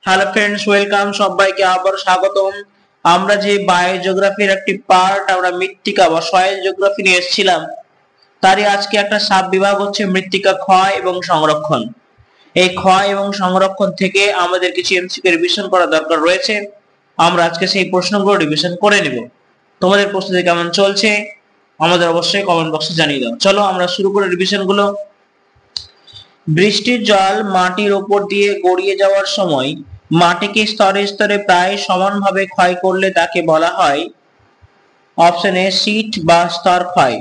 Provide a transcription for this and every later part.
Hello friends, welcome সবাইকে আবার স্বাগতম। আমরা যে বায়োজিওগ্রাফির একটি পার্ট আমরা মৃত্তিকা বা সয়েল জিওগ্রাফি নিয়ে এসেছিলাম, তারই আজকে একটা সাব বিভাগ হচ্ছে মৃত্তিকা ক্ষয় এবং সংরক্ষণ। এই ক্ষয় এবং সংরক্ষণ থেকে আমাদের কিছু এমসিকিউ রিভিশন করা দরকার রয়েছে। আমরা আজকে সেই প্রশ্নগুলো রিভিশন করে নিব। তোমাদের প্রস্তুতি কেমন চলছে আমাদের অবশ্যই কমেন্ট বক্সে জানিয়ে দাও। চলো আমরা শুরু করি রিভিশন গুলো। বৃষ্টির জল মাটির উপর দিয়ে গড়িয়ে যাওয়ার সময় মাটিকে স্তরে স্তরে প্রায় সমানভাবে ক্ষয় করলে তাকে বলা হয় অপশন এ শীট বা স্তর ক্ষয়।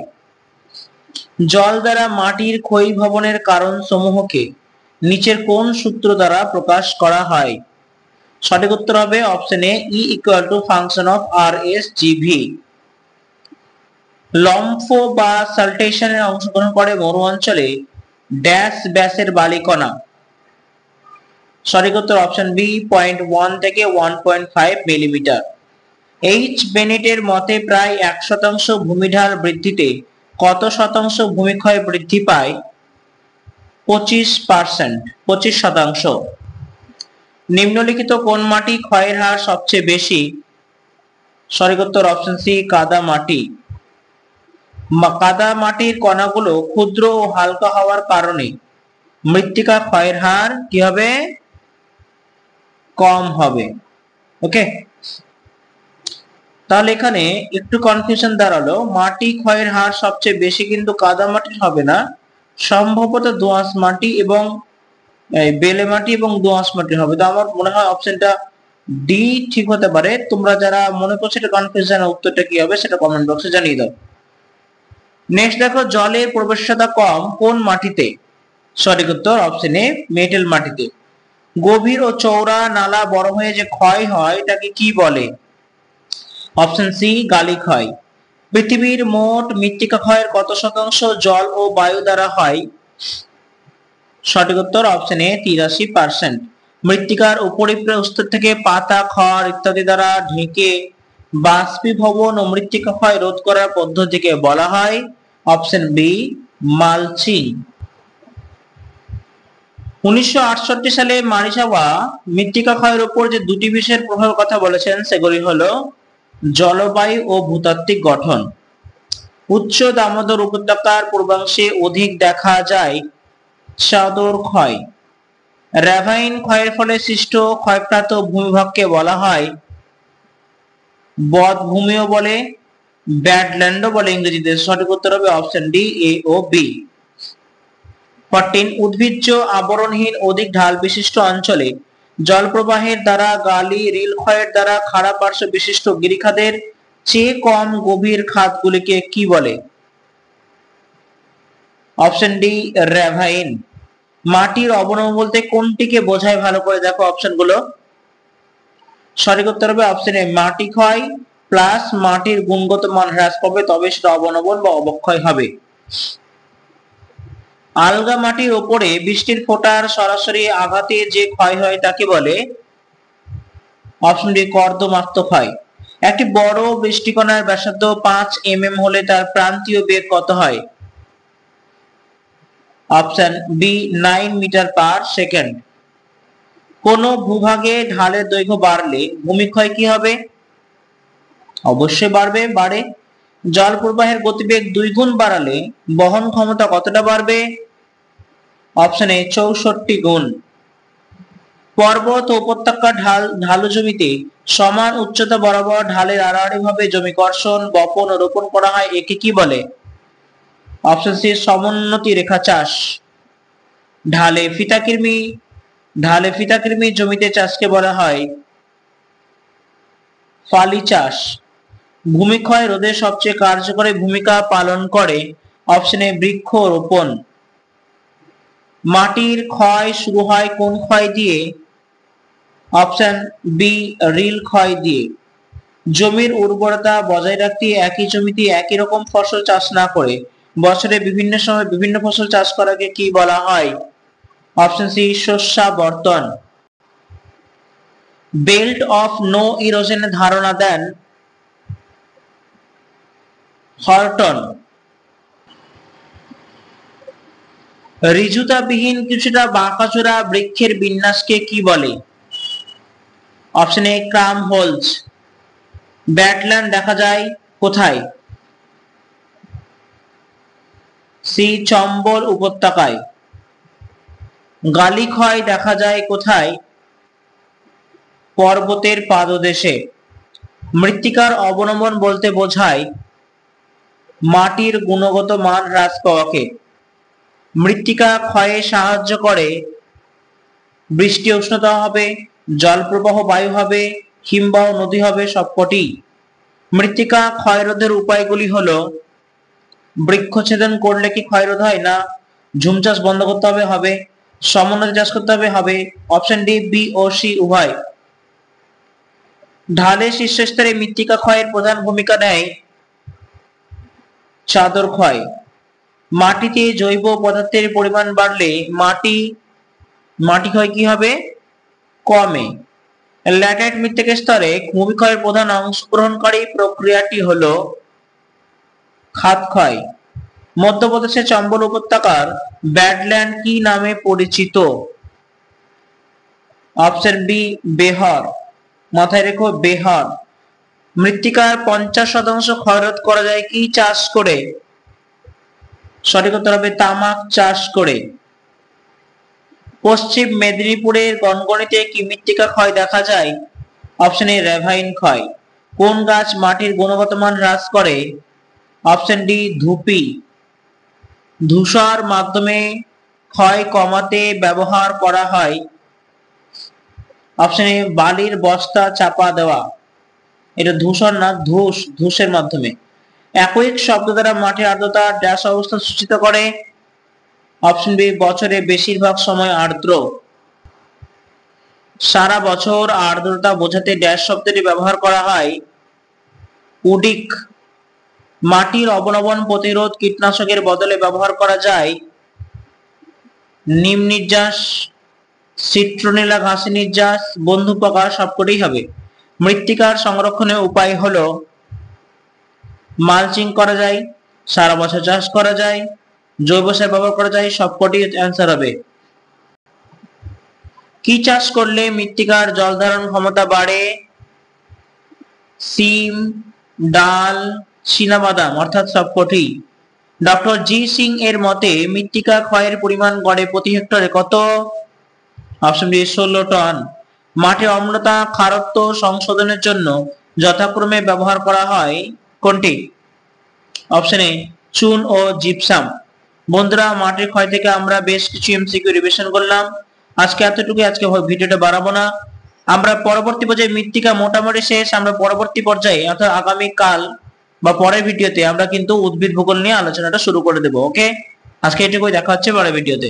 জল দ্বারা মাটির ক্ষয়ীভবনের কারণ সমূহকে নিচের কোন সূত্র দ্বারা প্রকাশ করা হয়? সঠিক উত্তর হবে option A E equal to function of R S G V. লম্ফ বা সালটেশনে অংশগ্রহণ করে মরু অঞ্চলে ড্যাশ ব্যাসের বালিকণা। সঠিক উত্তর অপশন বি 0.1 থেকে 1.5 মিলিমিটার। এইচ বেনেটের মতে প্রায় 1% ভূমিঢাল বৃদ্ধিতে কত শতাংশ ভূমিক্ষয় বৃদ্ধি পায়? 25%। নিম্নলিখিত কোন মাটি ক্ষয়ের হার সবচেয়ে বেশি? সঠিক উত্তর অপশন সি কাদা মাটি। কাদা মাটির কণাগুলো ক্ষুদ্র ও হালকা হওয়ার কারণে মৃত্তিকা ক্ষয়ের হার কি হবে? কম হবে। ওকে, তাহলে এখানে একটু কনফিউশন দাঁড়ালো, মাটি ক্ষয়ের হার সবচেয়ে বেশি কিন্তু কাদা মাটির হবে না, সম্ভবত দোআঁশ মাটি এবং বেলে মাটি এবং দোআঁশ মাটি হবে। তো আমার মনে হয় অপশনটা ডি ঠিক হতে পারে। তোমরা যারা মনে করছো এটা কনফিউশন, উত্তরটা কি হবে সেটা কমেন্ট বক্সে জানিয়ে দাও। নেক্সট দেখো, জলের প্রবেশতা কম কোন মাটিতে? সঠিক উত্তর অপশন এ মেটেল মাটিতে। গভীর ও চওড়া নালা বড় হয়ে যে ক্ষয় হয় তাকে কি বলে? অপশন সি গালি ক্ষয়। পৃথিবীর মোট মৃত্তিকা ক্ষয়ের কত শতাংশ জল ও বায়ু দ্বারা হয়? সঠিক উত্তর অপশন এ 83%। মৃত্তিকার উপরিপ্রস্থ থেকে পাতা, খড় ইত্যাদি দ্বারা ঢেকে বাষ্পীভবন ও মৃত্তিকা ক্ষয় রোধ করার পদ্ধতিকে বলা হয় অপশন বি মালচিং। 1968 সালে মারিসাওয়া মৃত্তিকা ক্ষয়ের উপর যে দুটি বিষয়ের প্রভাবের কথা বলেছেন সেগুলি হলো জলবায়ু ও ভূতাত্ত্বিক গঠন। উচ্চ দামোদর উপত্যকার পূর্বাংশে অধিক দেখা যায় চাদর ক্ষয়। র্যাভাইন ক্ষয়ের ফলে সৃষ্ট ক্ষয়প্রাপ্ত ভূমিভাগকে বলা হয় বধ্যভূমিও বলে, ব্যাডল্যান্ডও বলে ইংরেজিতে। সঠিক উত্তর হবে অপশন ডি এ ও বি। 14 উদ্ভিজ্জ আবরণহীন অধিক ঢাল বিশিষ্ট অঞ্চলে জল প্রবাহের দ্বারা গালি রিল ক্ষয়ের দ্বারা খাড়া পার্শ্ব বিশিষ্ট গিরিখাতের চেয়ে কম গভীর খাতগুলিকে কি বলে? Option D ravine. মাটির অবনমন বলতে কোনটিকে বোঝায় ভালো করে দেখো অপশনগুলো। সঠিক উত্তর হবে অপশন এ মাটি ক্ষয় প্লাস মাটির গুণগত মান হ্রাস পাবে, তবে সেটা অবনমন বা অবক্ষয় হবে। আলগা মাটির উপরে বৃষ্টির ফোঁটার সরাসরি আঘাতে যে ক্ষয় হয় তাকে বলে অপশন ডি কর্দমাক্ত ক্ষয়। একটি বড় বৃষ্টিকণার ব্যাসার্ধ 5 mm হলে তার প্রান্তীয় বেগ কত হয়? Option B 9 meter per second. কোন ভূভাগে ঢালের দৈর্ঘ্য বাড়লে ভূমিক্ষয় কি হবে? অবশ্যই বাড়ে। জল প্রবাহের গতিবেগ 2 গুণ বাড়ালে বহন ক্ষমতা কতটা বাড়বে? অপশন এ 64 গুণ। পর্বত ও উপত্যকা ঢালু জমিতে সমান উচ্চতা বরাবর ঢালের আড়াআড়ি ভাবে জমি কর্ষণ, বপন ও রোপণ করা হয়, একে কি বলে? অপশন সি সমোন্নতি রেখা চাষ। ঢালে ফিতাকৃমি জমিতে চাষকে বলা হয় ফালি চাষ। ভূমিক্ষয় রোধে সবচেয়ে কার্যকরী ভূমিকা পালন করে অপশন এ বৃক্ষ রোপণ। মাটির ক্ষয় শুরু হয় কোন ক্ষয় দিয়ে? অপশন বি রিল ক্ষয় দিয়ে। জমির উর্বরতা বজায় রাখতে একই জমিতে একই রকম ফসল চাষ না করে বছরে বিভিন্ন সময় বিভিন্ন ফসল চাষ করাকে কি বলা হয়? অপশন সি শস্যাবর্তন। বেল্ট অফ নো ইরোশনের ধারণা দেন হর্টন। ঋজুতাবিহীন কিছুটা বাঁকাচোরা বৃক্ষের বিন্যাসকে কি বলে? Option A crumb holes. ব্যাটল্যান্ড দেখা যায় কোথায়? সি চম্বল উপত্যকায়। গালিক্ষয় দেখা যায় কোথায়? পর্বতের পাদদেশে। মৃত্তিকার অবনমন বলতে বোঝায় মাটির গুণগত মান হ্রাস পাওয়াকে। মৃত্তিকা ক্ষয়ে সাহায্য করে বৃষ্টি উষ্ণতা হবে, জলপ্রবাহ বায়ু হবে, হিমবাহ নদী হবে, সবকটি। মৃত্তিকা ক্ষয়রোধের উপায়গুলি হলো, বৃক্ষছেদন করলে কি ক্ষয়রোধ হয়? না। ঝুম চাষ বন্ধ করতে হবে? হবে। সমোন্নতি চাষ করতে হবে? হবে। অপশন ডি, বি ও সি উভয়। ঢালের শীর্ষস্তরে মৃত্তিকা ক্ষয়ের প্রধান ভূমিকা নেয় চাদর ক্ষয়। মাটিতে জৈব পদার্থের পরিমাণ বাড়লে মাটি ক্ষয় কি হবে? কমে। ল্যাটেরাইট মৃত্তিকার স্তরে ভূমিক্ষয়ের প্রধান অংশগ্রহণকারী প্রক্রিয়াটি হলো খাত ক্ষয়। মধ্যপ্রদেশের চম্বল উপত্যকার ব্যাডল্যান্ড কি নামে পরিচিত? Option B, Behar. মাথায় রেখো, বেহর। মৃত্তিকার 50% ক্ষয়রোধ করা যায় কি চাষ করে? সঠিক উত্তর হবে তামাক চাষ করে। পশ্চিম মেদিনীপুরের গনগনিতে কি মৃত্তিকা ক্ষয় দেখা যায়? অপশন এ র্যাভাইন ক্ষয়। কোন গাছ মাটির গুণগত মান হ্রাস করে? অপশন ডি, ধুপি। ধূসর মাধ্যমে ক্ষয় কমাতে ব্যবহার করা হয়। অপশন এ বালির বস্তা চাপা দেওয়া। এটা ধূসর না, ধূসের মাধ্যমে। একোইক শব্দ দ্বারা মাটির আর্দ্রতা ড্যাশ অবস্থা সূচিত করে। অপশন বি, বছরে বেশিরভাগ সময় আর্দ্র। সারা বছর আর্দ্রতা বোঝাতে ড্যাশ শব্দটি ব্যবহার করা হয়। উডিক। মাটির অবনমন প্রতিরোধ কীটনাশকের বদলে ব্যবহার করা যায় নিম নির্যাস, সিট্রোনেলা ঘাসের নির্যাস, বন্ধু পোকা, সবকটাই হবে। মৃত্তিকার সংরক্ষণের উপায় হলো মালচিং করা যায়, সারা বছর চাষ করা যায়, জৈব সার ব্যবহার করা যায়, সবকটি অ্যান্সার হবে। কি চাষ করলে মৃত্তিকার জল ধারণ ক্ষমতা বাড়ে? সিম, ডাল, চীনাবাদাম, অর্থাৎ সবকটি। ডক্টর জি সিং এর মতে মৃত্তিকা ক্ষয়ের পরিমাণ গড়ে প্রতি হেক্টরে কত? Option B, 16 ton. মাটির অম্লতা খারত্ব সংশোধনের জন্য যথাক্রমে ব্যবহার করা হয় কোনটি? অপশন এ চুন ও জিপসাম। বন্ধুরা, মাটির ক্ষয় থেকে আমরা বেশ কিছু এমসিকিউ রিভিশন করলাম। আজকে এতটুকু, আজকে ভিডিওটা বাড়াবো না। আমরা পরবর্তী পর্যায়ে মৃত্তিকা মোটামুটি শেষ। আমরা পরবর্তী পর্যায়ে অর্থাৎ আগামী কাল বা পরের ভিডিওতে আমরা কিন্তু উদ্ভিদ ভূগোল নিয়ে আলোচনাটা শুরু করে দেবো। ওকে, আজকে এটুকুই, দেখা হচ্ছে পরের ভিডিওতে।